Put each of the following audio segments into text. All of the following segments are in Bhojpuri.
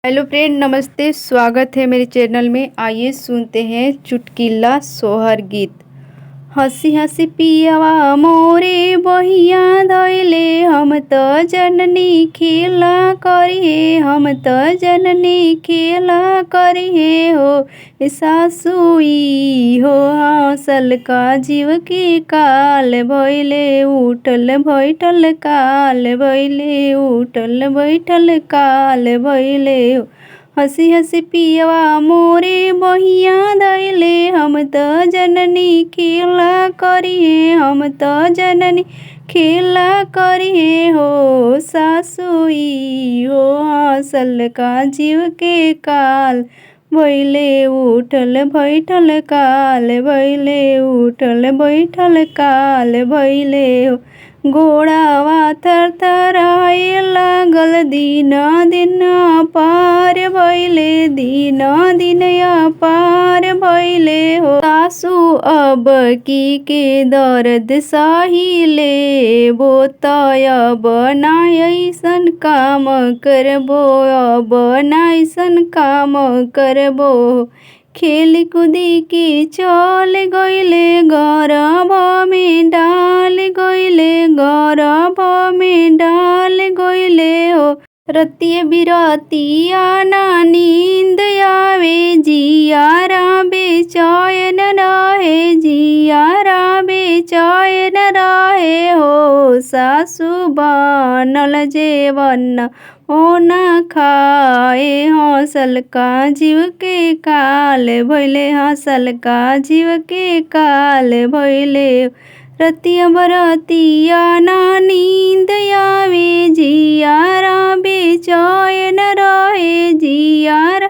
हेलो फ्रेंड, नमस्ते। स्वागत है मेरे चैनल में। आइए सुनते हैं चुटकिला सोहर गीत। हंसी हंसी पियवा मोरे बहिया धैले, हम त जननी खेला करिहे, हम त जननी खेला करिहे हो। सासुई हो हंसल का जीव के काल भैले, उठल बैठल काल भैले, उठल बैठल काल भैले हो। हंसी हंसी पियवा मोरे बहिया धैले, हम त जननी खेला करिहे, हम त जननी खेला करिहे हो। सासुई हो हंसल का जीव के काल भैले, उठल बैठल काल भैले, उठल बैठल काल भैले हो। घोड़ावा थर थराए लागल, दिन दिन पार भैले, दिन दिन पार भैले हो। सासु अब की के दर्द सहिले, बो तय अब नाय ऐसन काम करबो, अब नाय ऐसन काम करबो। खेल कूदी के चल गइले, गर्भ में डाल गइले, गर्भ में डाल गइले हो। रतिया बिरतिया ना नींद आवे, जियारा बेचैन रहे, जियारा बेचैन रहे हो। सासु बनल जेवन ओ ना खाए, हंसल का जीव के काल भैले, हंसल का जीव के काल भैले। रतिया बरतिया ना नींद आवे, जियारा बेचैन रहे, जियारा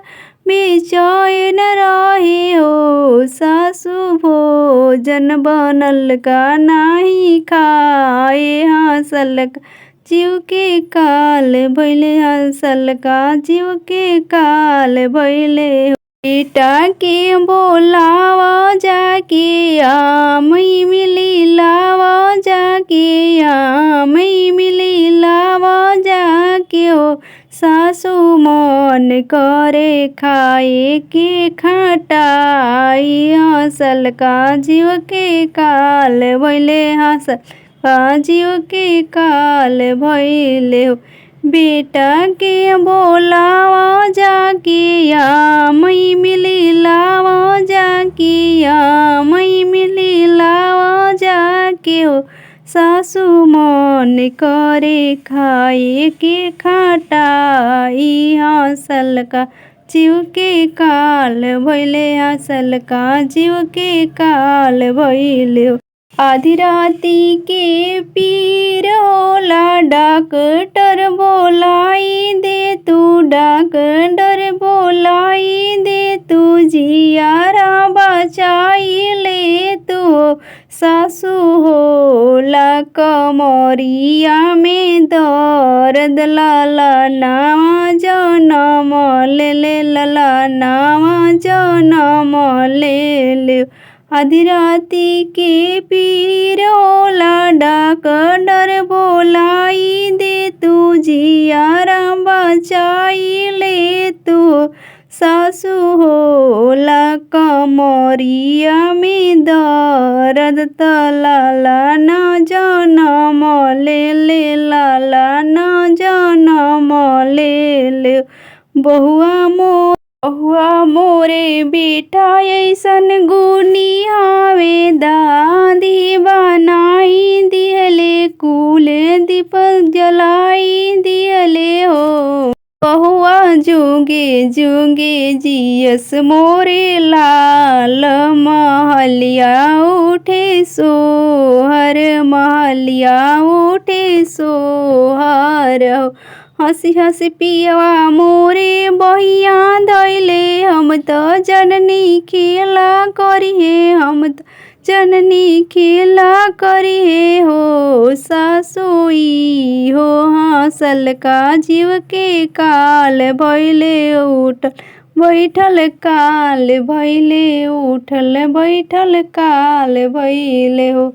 बेचैन रहे हो। सासु भोजन बनल का नाही खाए, हंसल का जीव के काल भैले, हंसल का जीव के काल भैले। बेटा के बोलावा जाके, आमई मिली लावा जाके, आमई मिली लावा जाके हो। सासु मन करे खाए के खटाई, हंसल का जीव के काल भैले, हंसल का जीव के काल भैले हो। बेटा के बोलावा जाके, आमई मिली लावा जाके, आमई मिली लावा जाके हो। सासु मन करे खाए के खटाई, हंसल का जीव के काल भैले, हंसल का जीव के काल भैले हो। आधी राती के पीर होला, डॉक्टर बोलाई दे तू, डॉक्टर बोलाई दे तू, जियारा बचाई ले तू। सासु होला कमरिया में दर्द, लाला नावा जनम ले ले, लाला नावा जनम ले ले। आधी राती के पीर होला, डॉक्टर बोलाई दे तू, जियारा बचाई ले तू। सासु होला कमरिया में दर्द, त लाला ना जनम ले ले, लाला ना जनम ले ले। बहुआ मोरे बेटा ऐसन गुनी हवे, दादी बनाई दिहले, कुल दीपक जलाई दिहले हो। बहुआ जुगे जुगे जियस मोरे लाल, महलिया उठे सोहर, महलिया उठे सोहर हो। हंसी हंसी पियवा मोरे बहिया धैले, हम त जननी खेला करिहे, हम त जननी खेला करिहे हो। सासुई हो हंसल का जीव के काल भैले, उठल बैठल काल भैले, उठल बैठल काल भैले हो।